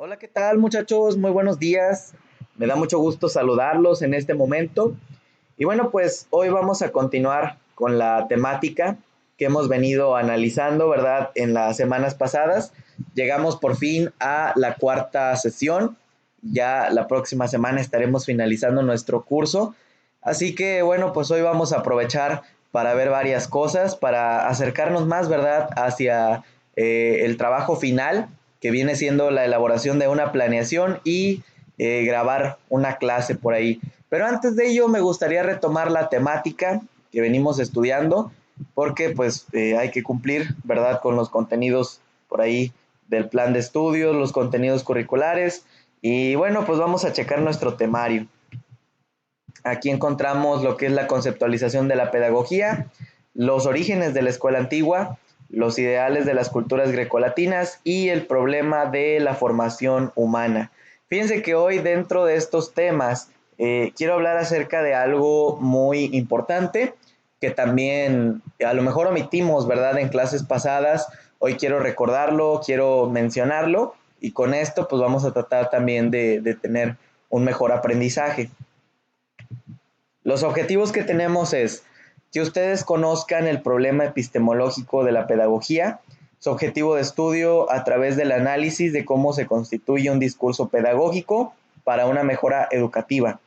Hola, ¿qué tal muchachos? Muy buenos días. Me da mucho gusto saludarlos en este momento. Y bueno, pues hoy vamos a continuar con la temática que hemos venido analizando, ¿verdad? En las semanas pasadas. Llegamos por fin a la cuarta sesión. Ya la próxima semana estaremos finalizando nuestro curso. Así que bueno, pues hoy vamos a aprovechar para ver varias cosas, para acercarnos más, ¿verdad? Hacia el trabajo final que viene siendo la elaboración de una planeación y grabar una clase por ahí. Pero antes de ello me gustaría retomar la temática que venimos estudiando porque pues hay que cumplir, ¿verdad? Con los contenidos por ahí del plan de estudios, los contenidos curriculares y bueno, pues vamos a checar nuestro temario. Aquí encontramos lo que es la conceptualización de la pedagogía, los orígenes de la escuela antigua, los ideales de las culturas grecolatinas y el problema de la formación humana. Fíjense que hoy dentro de estos temas quiero hablar acerca de algo muy importante que también a lo mejor omitimos, ¿verdad? En clases pasadas. Hoy quiero recordarlo, quiero mencionarlo y con esto pues vamos a tratar también de tener un mejor aprendizaje. Los objetivos que tenemos es que ustedes conozcan el problema epistemológico de la pedagogía, su objetivo de estudio a través del análisis de cómo se constituye un discurso pedagógico para una mejora educativa.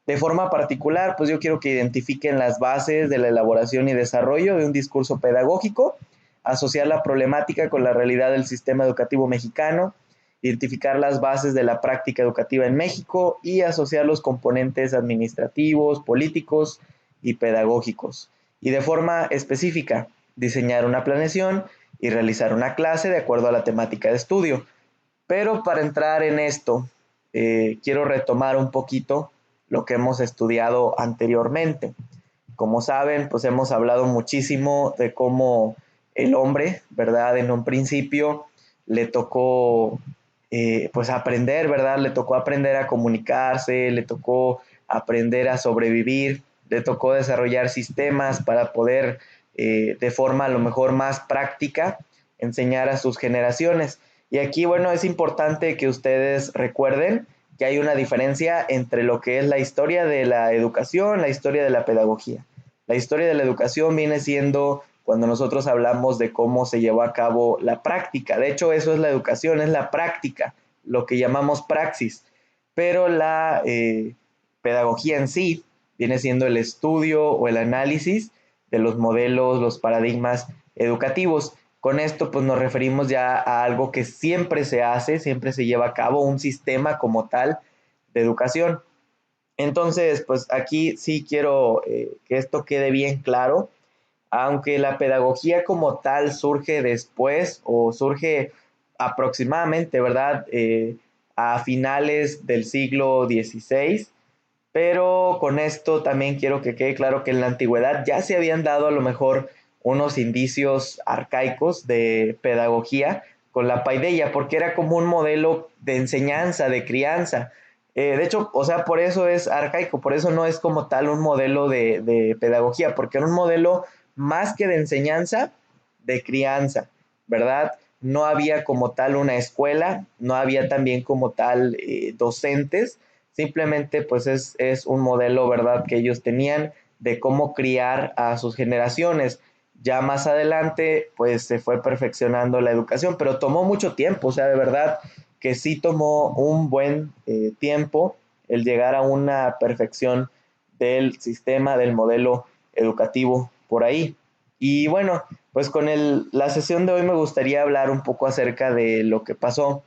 De forma particular, pues yo quiero que identifiquen las bases de la elaboración y desarrollo de un discurso pedagógico, asociar la problemática con la realidad del sistema educativo mexicano, identificar las bases de la práctica educativa en México y asociar los componentes administrativos, políticos y pedagógicos. Y de forma específica, diseñar una planeación y realizar una clase de acuerdo a la temática de estudio. Pero para entrar en esto, quiero retomar un poquito lo que hemos estudiado anteriormente. Como saben, pues hemos hablado muchísimo de cómo el hombre, ¿verdad? En un principio le tocó pues aprender, ¿verdad? Le tocó aprender a comunicarse, le tocó aprender a sobrevivir, le tocó desarrollar sistemas para poder de forma a lo mejor más práctica enseñar a sus generaciones. Y aquí, bueno, es importante que ustedes recuerden que hay una diferencia entre lo que es la historia de la educación, la historia de la pedagogía. La historia de la educación viene siendo cuando nosotros hablamos de cómo se llevó a cabo la práctica. De hecho, eso es la educación, es la práctica, lo que llamamos praxis. Pero la pedagogía en sí viene siendo el estudio o el análisis de los modelos, los paradigmas educativos. Con esto pues nos referimos ya a algo que siempre se hace, siempre se lleva a cabo, un sistema como tal de educación. Entonces, pues aquí sí quiero que esto quede bien claro, aunque la pedagogía como tal surge después o surge aproximadamente, ¿verdad? A finales del siglo XVI, pero con esto también quiero que quede claro que en la antigüedad ya se habían dado a lo mejor unos indicios arcaicos de pedagogía con la paideia, porque era como un modelo de enseñanza, de crianza. De hecho, o sea, por eso es arcaico, por eso no es como tal un modelo de pedagogía, porque era un modelo más que de enseñanza, de crianza, ¿verdad? No había como tal una escuela, no había también como tal docentes, simplemente pues es un modelo, ¿verdad?, que ellos tenían de cómo criar a sus generaciones. Ya más adelante pues se fue perfeccionando la educación, pero tomó mucho tiempo, o sea, de verdad que sí tomó un buen tiempo el llegar a una perfección del sistema, del modelo educativo por ahí. Y bueno, pues con la sesión de hoy me gustaría hablar un poco acerca de lo que pasó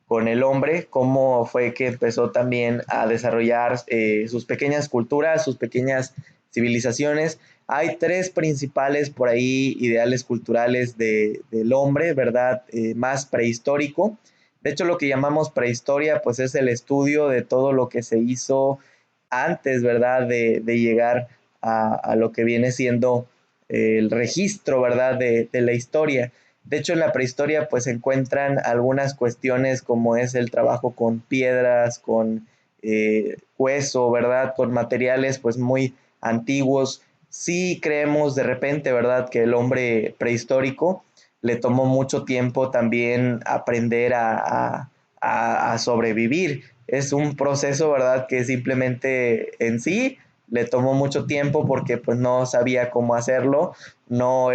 con el hombre, cómo fue que empezó también a desarrollar sus pequeñas culturas, sus pequeñas civilizaciones. Hay tres principales por ahí ideales culturales del hombre, ¿verdad? Más prehistórico. De hecho, lo que llamamos prehistoria, pues es el estudio de todo lo que se hizo antes, ¿verdad? De llegar a lo que viene siendo el registro, ¿verdad? De la historia. De hecho, en la prehistoria pues se encuentran algunas cuestiones como es el trabajo con piedras, con hueso, ¿verdad? Con materiales pues muy antiguos. Sí creemos de repente, ¿verdad? Que el hombre prehistórico le tomó mucho tiempo también aprender a sobrevivir. Es un proceso, ¿verdad? Que simplemente en sí le tomó mucho tiempo porque pues no sabía cómo hacerlo, no,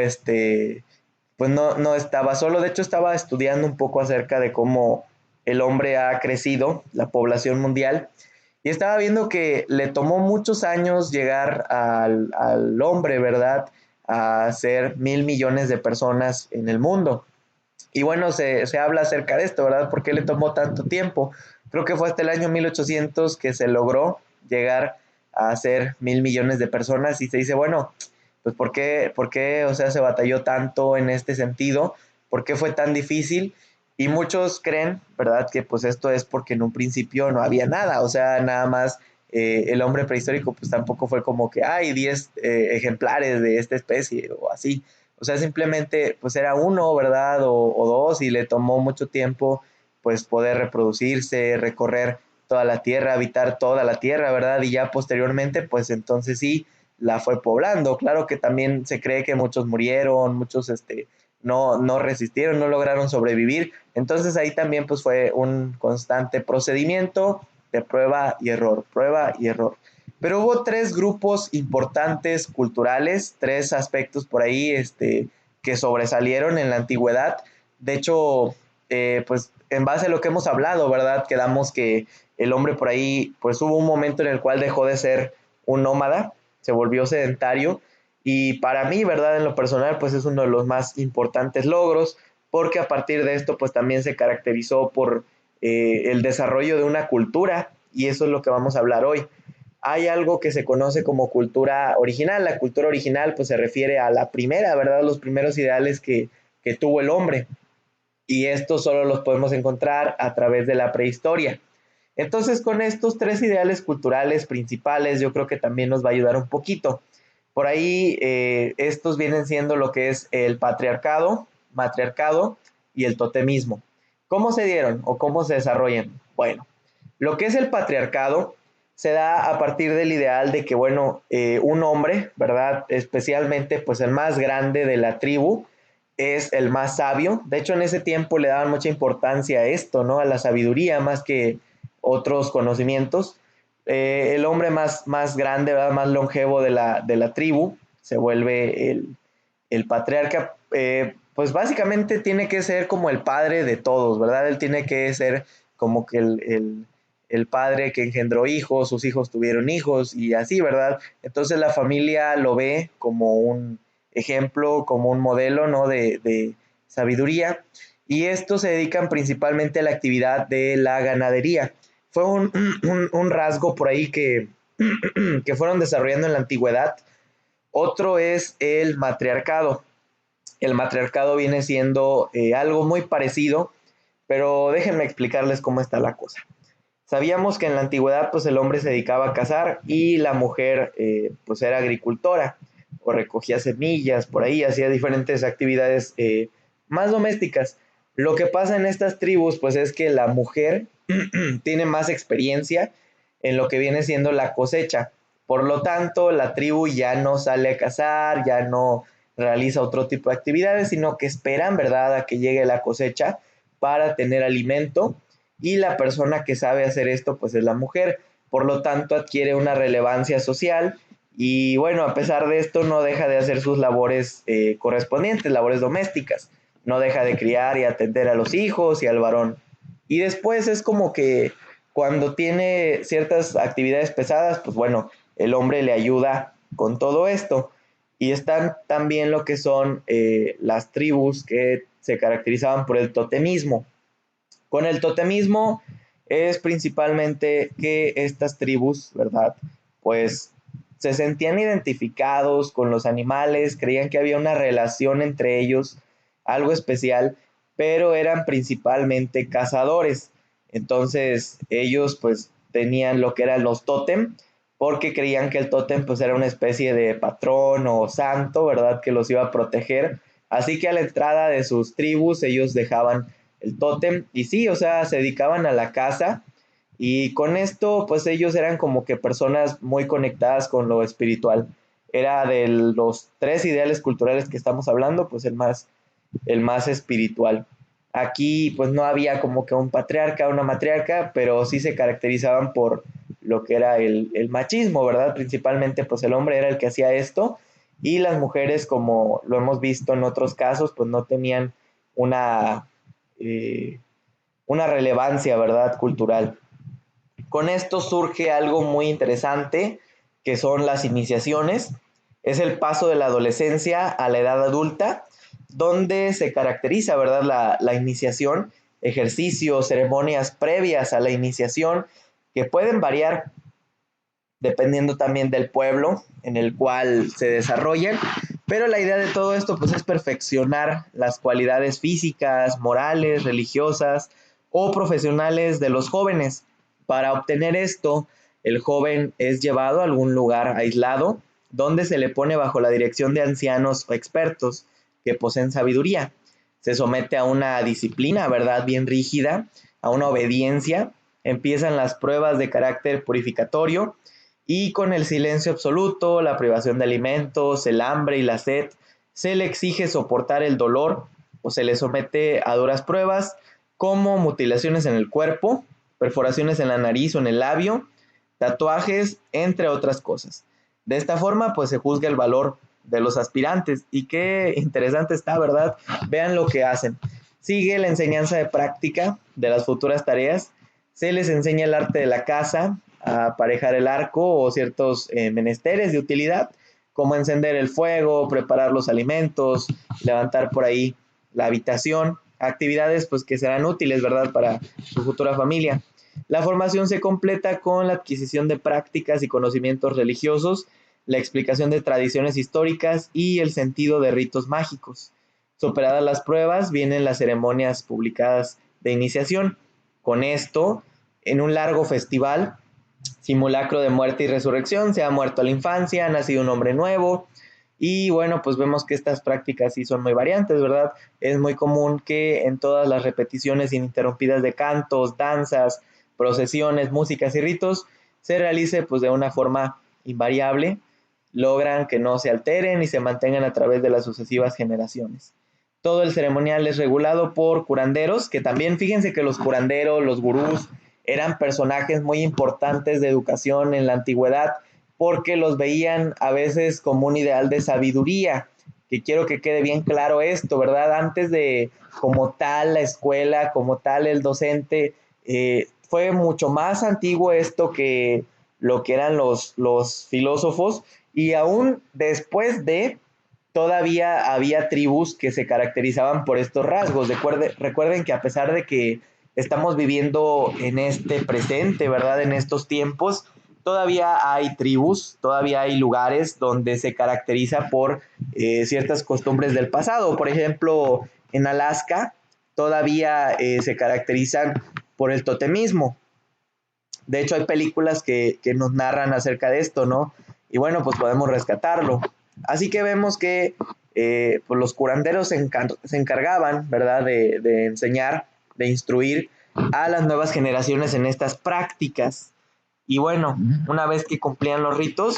pues no estaba solo, de hecho estaba estudiando un poco acerca de cómo el hombre ha crecido, la población mundial, y estaba viendo que le tomó muchos años llegar al hombre, ¿verdad? A ser 1.000 millones de personas en el mundo. Y bueno, se habla acerca de esto, ¿verdad? ¿Por qué le tomó tanto tiempo? Creo que fue hasta el año 1800 que se logró llegar a ser 1.000 millones de personas y se dice, bueno, pues ¿por qué, o sea, se batalló tanto en este sentido? ¿Por qué fue tan difícil? Y muchos creen, ¿verdad? Que pues esto es porque en un principio no había nada, o sea, nada más el hombre prehistórico pues tampoco fue como que hay 10 ejemplares de esta especie o así. O sea, simplemente pues era uno, ¿verdad? O dos y le tomó mucho tiempo pues poder reproducirse, recorrer toda la tierra, habitar toda la tierra, ¿verdad? Y ya posteriormente pues entonces sí la fue poblando. Claro que también se cree que muchos murieron, muchos no resistieron, no lograron sobrevivir. Entonces ahí también pues fue un constante procedimiento de prueba y error, prueba y error. Pero hubo tres grupos importantes culturales, tres aspectos por ahí que sobresalieron en la antigüedad. De hecho, pues en base a lo que hemos hablado, ¿verdad? Quedamos que el hombre por ahí, pues hubo un momento en el cual dejó de ser un nómada, se volvió sedentario y para mí, ¿verdad? En lo personal, pues es uno de los más importantes logros porque a partir de esto, pues también se caracterizó por el desarrollo de una cultura y eso es lo que vamos a hablar hoy. Hay algo que se conoce como cultura original. La cultura original pues se refiere a la primera, ¿verdad? Los primeros ideales que tuvo el hombre. Y estos solo los podemos encontrar a través de la prehistoria. Entonces, con estos tres ideales culturales principales, yo creo que también nos va a ayudar un poquito. Por ahí, estos vienen siendo lo que es el patriarcado, matriarcado y el totemismo. ¿Cómo se dieron o cómo se desarrollan? Bueno, lo que es el patriarcado se da a partir del ideal de que, bueno, un hombre, ¿verdad? Especialmente, pues el más grande de la tribu, es el más sabio. De hecho, en ese tiempo le daban mucha importancia a esto, ¿no? A la sabiduría más que otros conocimientos. El hombre más grande, ¿verdad? Más longevo de la tribu se vuelve el patriarca. Pues básicamente tiene que ser como el padre de todos, ¿verdad? Él tiene que ser como que el padre que engendró hijos, sus hijos tuvieron hijos y así, ¿verdad? Entonces la familia lo ve como un ejemplo, como un modelo, ¿no? De sabiduría. Y estos se dedican principalmente a la actividad de la ganadería. Fue un rasgo por ahí que fueron desarrollando en la antigüedad. Otro es el matriarcado. El matriarcado viene siendo algo muy parecido, pero déjenme explicarles cómo está la cosa. Sabíamos que en la antigüedad pues el hombre se dedicaba a cazar y la mujer pues era agricultora o recogía semillas, por ahí hacía diferentes actividades más domésticas. Lo que pasa en estas tribus pues es que la mujer tiene más experiencia en lo que viene siendo la cosecha. Por lo tanto, la tribu ya no sale a cazar, ya no realiza otro tipo de actividades, sino que esperan, ¿verdad?, a que llegue la cosecha para tener alimento y la persona que sabe hacer esto pues es la mujer, por lo tanto adquiere una relevancia social y bueno, a pesar de esto no deja de hacer sus labores correspondientes, labores domésticas, no deja de criar y atender a los hijos y al varón. Y después es como que cuando tiene ciertas actividades pesadas, pues bueno, el hombre le ayuda con todo esto. Y están también lo que son las tribus que se caracterizaban por el totemismo. Con el totemismo es principalmente que estas tribus, ¿verdad? Pues se sentían identificados con los animales, creían que había una relación entre ellos, algo especial, pero eran principalmente cazadores. Entonces ellos pues tenían lo que eran los tótem, porque creían que el tótem pues era una especie de patrón o santo, ¿verdad? Que los iba a proteger. Así que a la entrada de sus tribus ellos dejaban el tótem y sí, o sea, se dedicaban a la caza y con esto pues ellos eran como que personas muy conectadas con lo espiritual. Era de los tres ideales culturales que estamos hablando, pues el más espiritual. Aquí pues no había como que un patriarca, una matriarca, pero sí se caracterizaban por lo que era el machismo, ¿verdad? Principalmente pues el hombre era el que hacía esto y las mujeres, como lo hemos visto en otros casos, pues no tenían una, eh, una relevancia, ¿verdad? Cultural. Con esto surge algo muy interesante, que son las iniciaciones. Es el paso de la adolescencia a la edad adulta, donde se caracteriza, ¿verdad? La iniciación, ejercicios, ceremonias previas a la iniciación, que pueden variar dependiendo también del pueblo en el cual se desarrollan, pero la idea de todo esto pues es perfeccionar las cualidades físicas, morales, religiosas o profesionales de los jóvenes. Para obtener esto, el joven es llevado a algún lugar aislado donde se le pone bajo la dirección de ancianos o expertos que poseen sabiduría. Se somete a una disciplina, ¿verdad? Bien rígida, a una obediencia. Empiezan las pruebas de carácter purificatorio y con el silencio absoluto, la privación de alimentos, el hambre y la sed, se le exige soportar el dolor o se le somete a duras pruebas como mutilaciones en el cuerpo, perforaciones en la nariz o en el labio, tatuajes, entre otras cosas. De esta forma, pues se juzga el valor de los aspirantes. Y qué interesante está, ¿verdad? Vean lo que hacen. Sigue la enseñanza de práctica de las futuras tareas. Se les enseña el arte de la caza, a aparejar el arco o ciertos menesteres de utilidad, como encender el fuego, preparar los alimentos, levantar por ahí la habitación, actividades pues que serán útiles, ¿verdad?, para su futura familia. La formación se completa con la adquisición de prácticas y conocimientos religiosos, la explicación de tradiciones históricas y el sentido de ritos mágicos. Superadas las pruebas, vienen las ceremonias publicadas de iniciación. Con esto, en un largo festival, simulacro de muerte y resurrección, se ha muerto la infancia, ha nacido un hombre nuevo, y bueno, pues vemos que estas prácticas sí son muy variantes, ¿verdad? Es muy común que en todas las repeticiones ininterrumpidas de cantos, danzas, procesiones, músicas y ritos, se realice pues de una forma invariable, logran que no se alteren y se mantengan a través de las sucesivas generaciones. Todo el ceremonial es regulado por curanderos, que también fíjense que los curanderos, los gurús, eran personajes muy importantes de educación en la antigüedad, porque los veían a veces como un ideal de sabiduría, que quiero que quede bien claro esto, ¿verdad? Antes de como tal la escuela, como tal el docente, fue mucho más antiguo esto que lo que eran los filósofos, y aún después de, todavía había tribus que se caracterizaban por estos rasgos. Recuerden que a pesar de que estamos viviendo en este presente, ¿verdad? En estos tiempos, todavía hay tribus, todavía hay lugares donde se caracteriza por ciertas costumbres del pasado. Por ejemplo, en Alaska todavía se caracterizan por el totemismo. De hecho, hay películas que nos narran acerca de esto, ¿no? Y bueno, pues podemos rescatarlo. Así que vemos que pues los curanderos se encargaban, ¿verdad?, de enseñar, de instruir a las nuevas generaciones en estas prácticas. Y bueno, una vez que cumplían los ritos,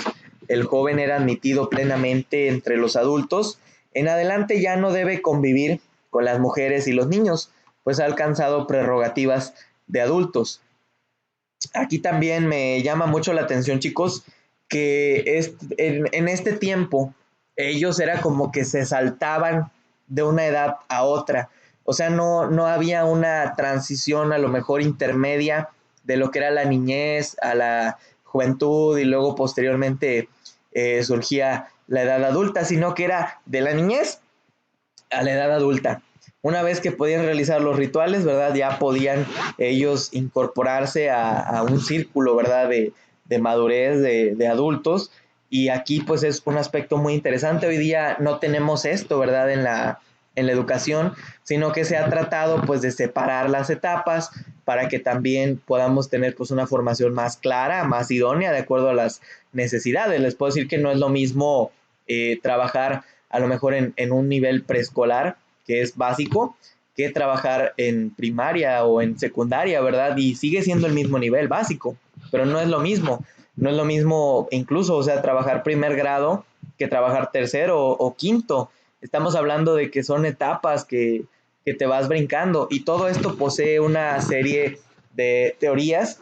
el joven era admitido plenamente entre los adultos. En adelante ya no debe convivir con las mujeres y los niños, pues ha alcanzado prerrogativas de adultos. Aquí también me llama mucho la atención, chicos, que en este tiempo ellos era como que se saltaban de una edad a otra. O sea, no había una transición a lo mejor intermedia de lo que era la niñez a la juventud y luego posteriormente surgía la edad adulta, sino que era de la niñez a la edad adulta. Una vez que podían realizar los rituales, ¿verdad? Ya podían ellos incorporarse a un círculo, ¿verdad? De madurez, de adultos. Y aquí pues es un aspecto muy interesante. Hoy día no tenemos esto, ¿verdad? En la educación, sino que se ha tratado pues de separar las etapas para que también podamos tener pues una formación más clara, más idónea, de acuerdo a las necesidades. Les puedo decir que no es lo mismo trabajar a lo mejor en un nivel preescolar, que es básico, que trabajar en primaria o en secundaria, ¿verdad? Y sigue siendo el mismo nivel básico, pero no es lo mismo. No es lo mismo incluso, o sea, trabajar primer grado que trabajar tercero o quinto. Estamos hablando de que son etapas que te vas brincando. Y todo esto posee una serie de teorías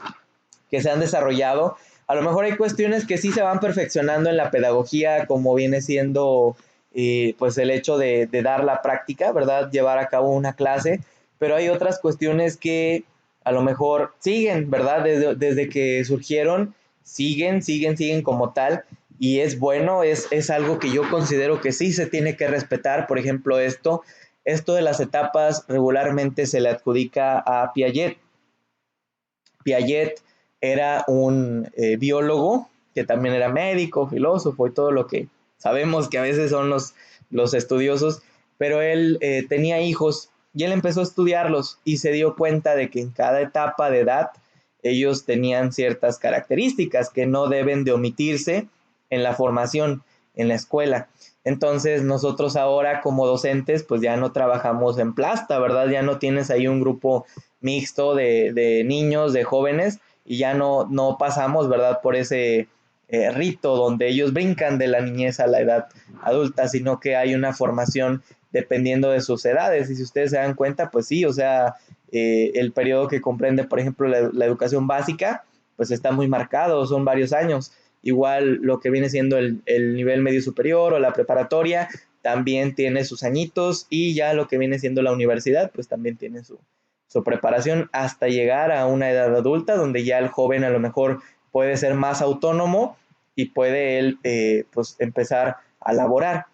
que se han desarrollado. A lo mejor hay cuestiones que sí se van perfeccionando en la pedagogía, como viene siendo pues el hecho de dar la práctica, ¿verdad? Llevar a cabo una clase, pero hay otras cuestiones que a lo mejor siguen, ¿verdad? Desde que surgieron, siguen como tal, y es bueno, es algo que yo considero que sí se tiene que respetar. Por ejemplo, esto de las etapas regularmente se le adjudica a Piaget. Piaget era un biólogo que también era médico, filósofo y todo lo que sabemos que a veces son los estudiosos, pero él tenía hijos y él empezó a estudiarlos y se dio cuenta de que en cada etapa de edad ellos tenían ciertas características que no deben de omitirse en la formación, en la escuela. Entonces nosotros ahora como docentes pues ya no trabajamos en plasta, ¿verdad? Ya no tienes ahí un grupo mixto de niños, de jóvenes, y ya no pasamos, ¿verdad? Por ese rito donde ellos brincan de la niñez a la edad adulta, sino que hay una formación dependiendo de sus edades. Y si ustedes se dan cuenta, pues sí, o sea, el periodo que comprende, por ejemplo, la educación básica, pues está muy marcado, son varios años. Igual lo que viene siendo el nivel medio superior o la preparatoria también tiene sus añitos, y ya lo que viene siendo la universidad, pues también tiene su preparación hasta llegar a una edad adulta donde ya el joven a lo mejor puede ser más autónomo y puede él pues empezar a laborar.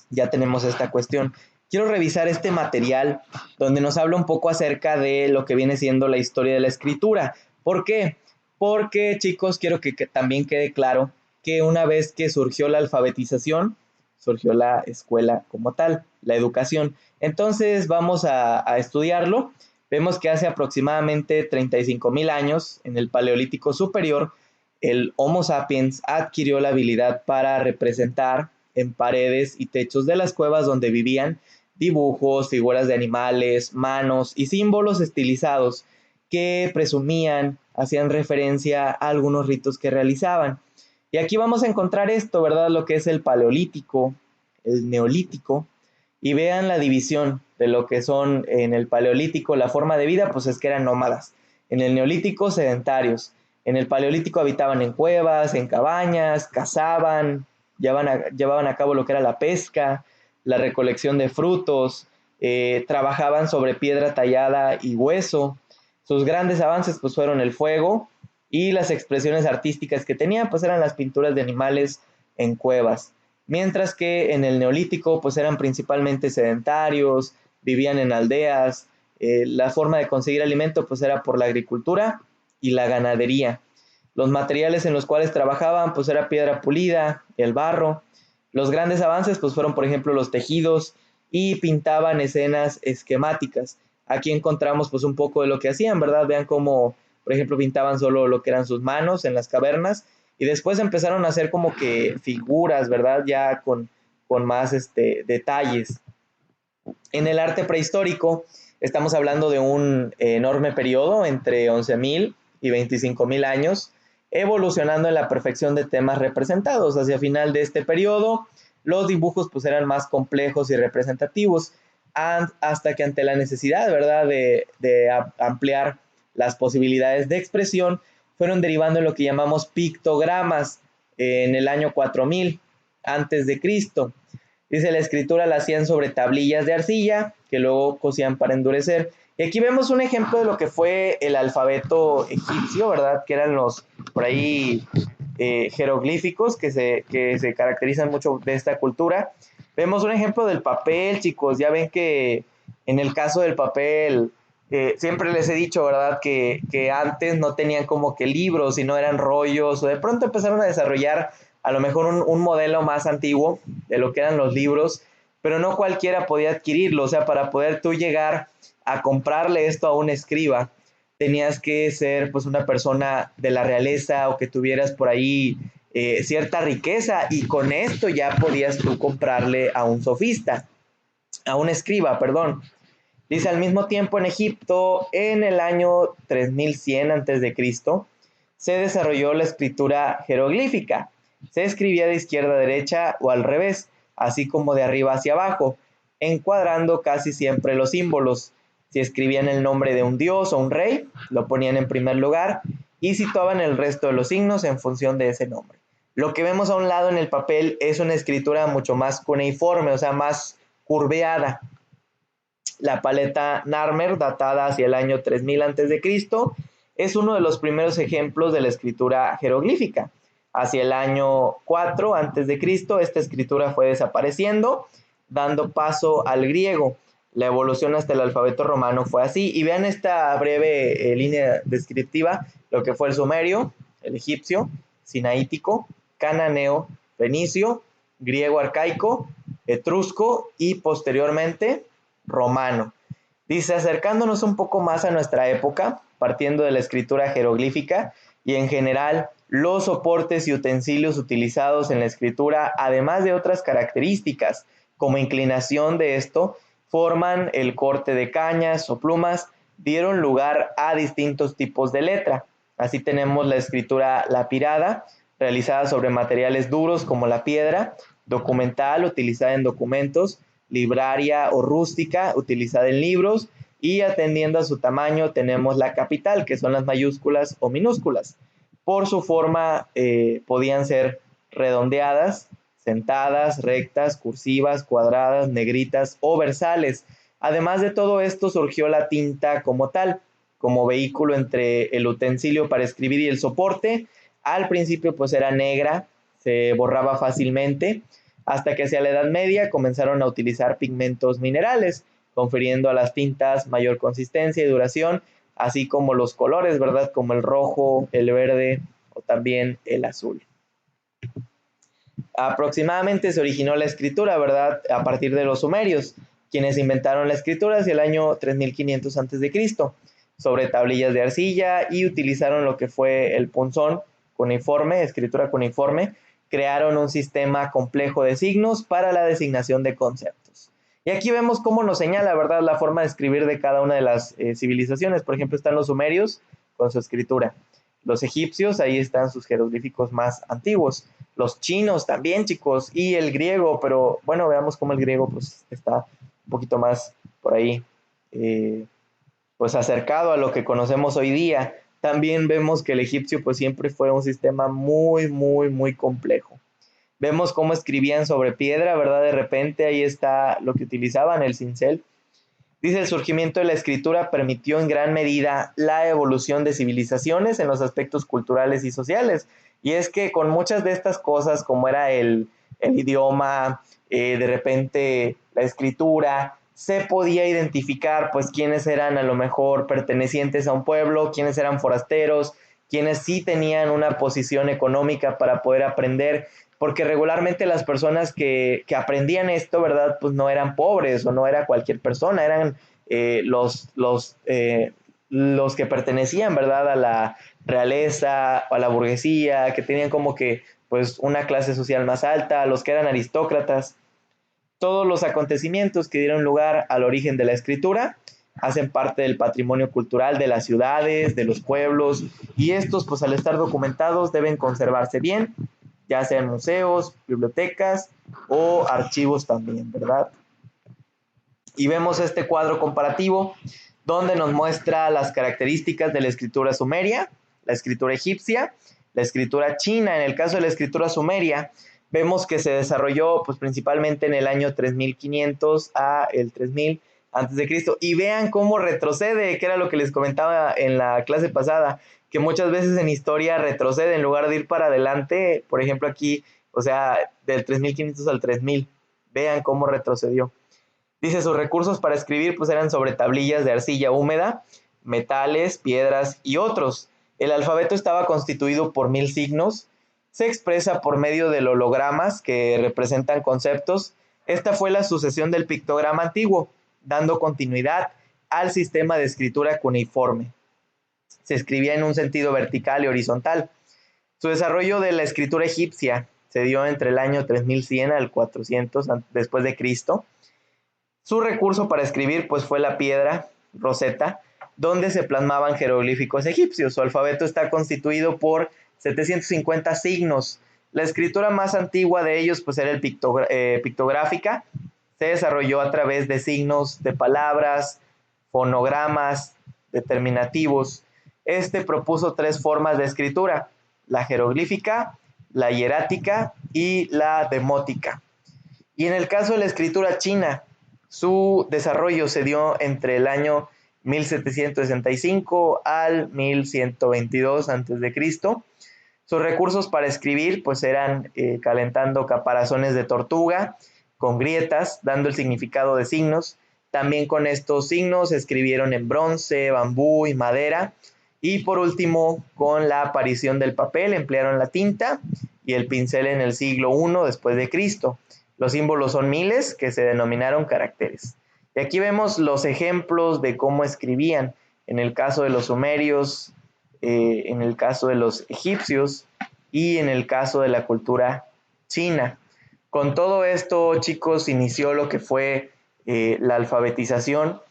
Ya tenemos esta cuestión. Quiero revisar este material donde nos habla un poco acerca de lo que viene siendo la historia de la escritura. ¿Por qué? Porque, chicos, quiero que también quede claro que una vez que surgió la alfabetización, surgió la escuela como tal, la educación. Entonces vamos a estudiarlo. Vemos que hace aproximadamente 35,000 años, en el Paleolítico Superior, el Homo sapiens adquirió la habilidad para representar en paredes y techos de las cuevas donde vivían dibujos, figuras de animales, manos y símbolos estilizados que presumían, hacían referencia a algunos ritos que realizaban. Y aquí vamos a encontrar esto, ¿verdad? Lo que es el Paleolítico, el Neolítico, y vean la división de lo que son en el Paleolítico, la forma de vida, pues es que eran nómadas. En el Neolítico, sedentarios. En el Paleolítico habitaban en cuevas, en cabañas, cazaban, llevaban a cabo lo que era la pesca, la recolección de frutos, trabajaban sobre piedra tallada y hueso. Sus grandes avances pues fueron el fuego, y las expresiones artísticas que tenían pues eran las pinturas de animales en cuevas. Mientras que en el Neolítico pues eran principalmente sedentarios, vivían en aldeas, la forma de conseguir alimento pues era por la agricultura y la ganadería. Los materiales en los cuales trabajaban pues era piedra pulida, el barro. Los grandes avances pues fueron por ejemplo los tejidos, y pintaban escenas esquemáticas. Aquí encontramos pues un poco de lo que hacían, ¿verdad? Vean cómo por ejemplo pintaban solo lo que eran sus manos en las cavernas, y después empezaron a hacer como que figuras, ¿verdad? Ya con más detalles. En el arte prehistórico estamos hablando de un enorme periodo entre 11,000 y 25,000 años, evolucionando en la perfección de temas representados. Hacia final de este periodo, los dibujos pues eran más complejos y representativos, hasta que ante la necesidad, ¿verdad?, de ampliar las posibilidades de expresión, fueron derivando en lo que llamamos pictogramas en el año 4000 antes de Cristo. Dice, la escritura la hacían sobre tablillas de arcilla que luego cosían para endurecer. Y aquí vemos un ejemplo de lo que fue el alfabeto egipcio, ¿verdad? Que eran los, por ahí, jeroglíficos que se caracterizan mucho de esta cultura. Vemos un ejemplo del papel, chicos. Ya ven que en el caso del papel, siempre les he dicho, ¿verdad? Que antes no tenían como que libros, sino eran rollos, o de pronto empezaron a desarrollar a lo mejor un modelo más antiguo de lo que eran los libros, pero no cualquiera podía adquirirlo. O sea, para poder tú llegar a comprarle esto a un escriba, tenías que ser pues una persona de la realeza, o que tuvieras por ahí cierta riqueza, y con esto ya podías tú comprarle a un sofista, a un escriba, perdón. Dice, al mismo tiempo en Egipto, en el año 3100 a.C., se desarrolló la escritura jeroglífica. Se escribía de izquierda a derecha o al revés, así como de arriba hacia abajo. encuadrando casi siempre los símbolos. Si escribían el nombre de un dios o un rey, lo ponían en primer lugar y situaban el resto de los signos en función de ese nombre. Lo que vemos a un lado en el papel es una escritura mucho más cuneiforme, o sea, más curveada. La paleta Narmer, datada hacia el año 3000 a.C., es uno de los primeros ejemplos de la escritura jeroglífica. Hacia el año 4 a.C., esta escritura fue desapareciendo, dando paso al griego. La evolución hasta el alfabeto romano fue así. Y vean esta breve línea descriptiva, lo que fue el sumerio, el egipcio, sinaítico, cananeo, fenicio, griego arcaico, etrusco y posteriormente romano. Dice, acercándonos un poco más a nuestra época, partiendo de la escritura jeroglífica y en general los soportes y utensilios utilizados en la escritura, además de otras características como inclinación de esto, forman el corte de cañas o plumas, dieron lugar a distintos tipos de letra. Así tenemos la escritura lapidada, realizada sobre materiales duros como la piedra, documental, utilizada en documentos, libraria o rústica, utilizada en libros, y atendiendo a su tamaño tenemos la capital, que son las mayúsculas o minúsculas. Por su forma podían ser redondeadas, sentadas, rectas, cursivas, cuadradas, negritas o versales. Además de todo esto surgió la tinta como tal, como vehículo entre el utensilio para escribir y el soporte. Al principio pues era negra, se borraba fácilmente, hasta que hacia la Edad Media comenzaron a utilizar pigmentos minerales, confiriendo a las tintas mayor consistencia y duración, así como los colores, ¿verdad? Como el rojo, el verde o también el azul. Aproximadamente se originó la escritura, ¿verdad? A partir de los sumerios, quienes inventaron la escritura hacia el año 3500 a.C., sobre tablillas de arcilla, y utilizaron lo que fue el punzón cuneiforme, escritura cuneiforme. Crearon un sistema complejo de signos para la designación de conceptos. Y aquí vemos cómo nos señala, ¿verdad?, la forma de escribir de cada una de las civilizaciones. Por ejemplo, están los sumerios con su escritura. Los egipcios, ahí están sus jeroglíficos más antiguos. Los chinos también, chicos, y el griego, pero bueno, veamos cómo el griego pues está un poquito más por ahí, pues acercado a lo que conocemos hoy día. También vemos que el egipcio pues siempre fue un sistema muy complejo. Vemos cómo escribían sobre piedra, ¿verdad? De repente ahí está lo que utilizaban, el cincel. Dice, el surgimiento de la escritura permitió en gran medida la evolución de civilizaciones en los aspectos culturales y sociales. Y es que con muchas de estas cosas, como era el idioma, de repente la escritura, se podía identificar pues quiénes eran a lo mejor pertenecientes a un pueblo, quiénes eran forasteros, quiénes sí tenían una posición económica para poder aprender, porque regularmente las personas que aprendían esto, ¿verdad? Pues no eran pobres o no era cualquier persona, eran los que pertenecían, ¿verdad?, a la realeza o a la burguesía, que tenían como que pues una clase social más alta, los que eran aristócratas. Todos los acontecimientos que dieron lugar al origen de la escritura hacen parte del patrimonio cultural de las ciudades, de los pueblos, y estos pues al estar documentados deben conservarse bien, ya sea en museos, bibliotecas o archivos también, ¿verdad? Y vemos este cuadro comparativo donde nos muestra las características de la escritura sumeria, la escritura egipcia, la escritura china. En el caso de la escritura sumeria, vemos que se desarrolló pues principalmente en el año 3500 a el 3000 antes de Cristo. Y vean cómo retrocede, que era lo que les comentaba en la clase pasada, que muchas veces en historia retrocede en lugar de ir para adelante. Por ejemplo aquí, o sea, del 3500 al 3000. Vean cómo retrocedió. Dice, sus recursos para escribir pues eran sobre tablillas de arcilla húmeda, metales, piedras y otros. El alfabeto estaba constituido por 1000 signos. Se expresa por medio de hologramas que representan conceptos. Esta fue la sucesión del pictograma antiguo, dando continuidad al sistema de escritura cuneiforme. Se escribía en un sentido vertical y horizontal. Su desarrollo de la escritura egipcia se dio entre el año 3100 al 400 después de Cristo. Su recurso para escribir pues fue la piedra Rosetta, donde se plasmaban jeroglíficos egipcios. Su alfabeto está constituido por 750 signos. La escritura más antigua de ellos pues era el pictográfica, se desarrolló a través de signos de palabras, fonogramas, determinativos. Este propuso 3 formas de escritura: la jeroglífica, la hierática y la demótica. Y en el caso de la escritura china, su desarrollo se dio entre el año 1765 al 1122 a.C. Sus recursos para escribir pues eran calentando caparazones de tortuga con grietas, dando el significado de signos. También con estos signos escribieron en bronce, bambú y madera. Y por último, con la aparición del papel, emplearon la tinta y el pincel en el siglo I después de Cristo. Los símbolos son miles que se denominaron caracteres. Y aquí vemos los ejemplos de cómo escribían. En el caso de los sumerios, en el caso de los egipcios y en el caso de la cultura china. Con todo esto, chicos, inició lo que fue la alfabetización,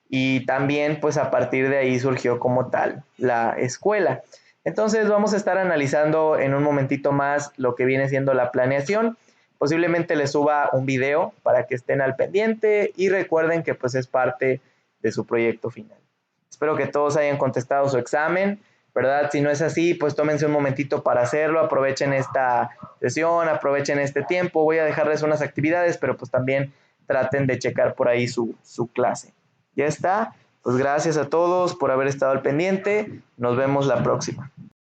y también pues a partir de ahí surgió como tal la escuela. Entonces vamos a estar analizando en un momentito más lo que viene siendo la planeación. Posiblemente les suba un video para que estén al pendiente y recuerden que pues es parte de su proyecto final. Espero que todos hayan contestado su examen, ¿verdad? Si no es así, pues tómense un momentito para hacerlo, aprovechen esta sesión, aprovechen este tiempo. Voy a dejarles unas actividades, pero pues también traten de checar por ahí su clase. Ya está, pues gracias a todos por haber estado al pendiente, nos vemos la próxima.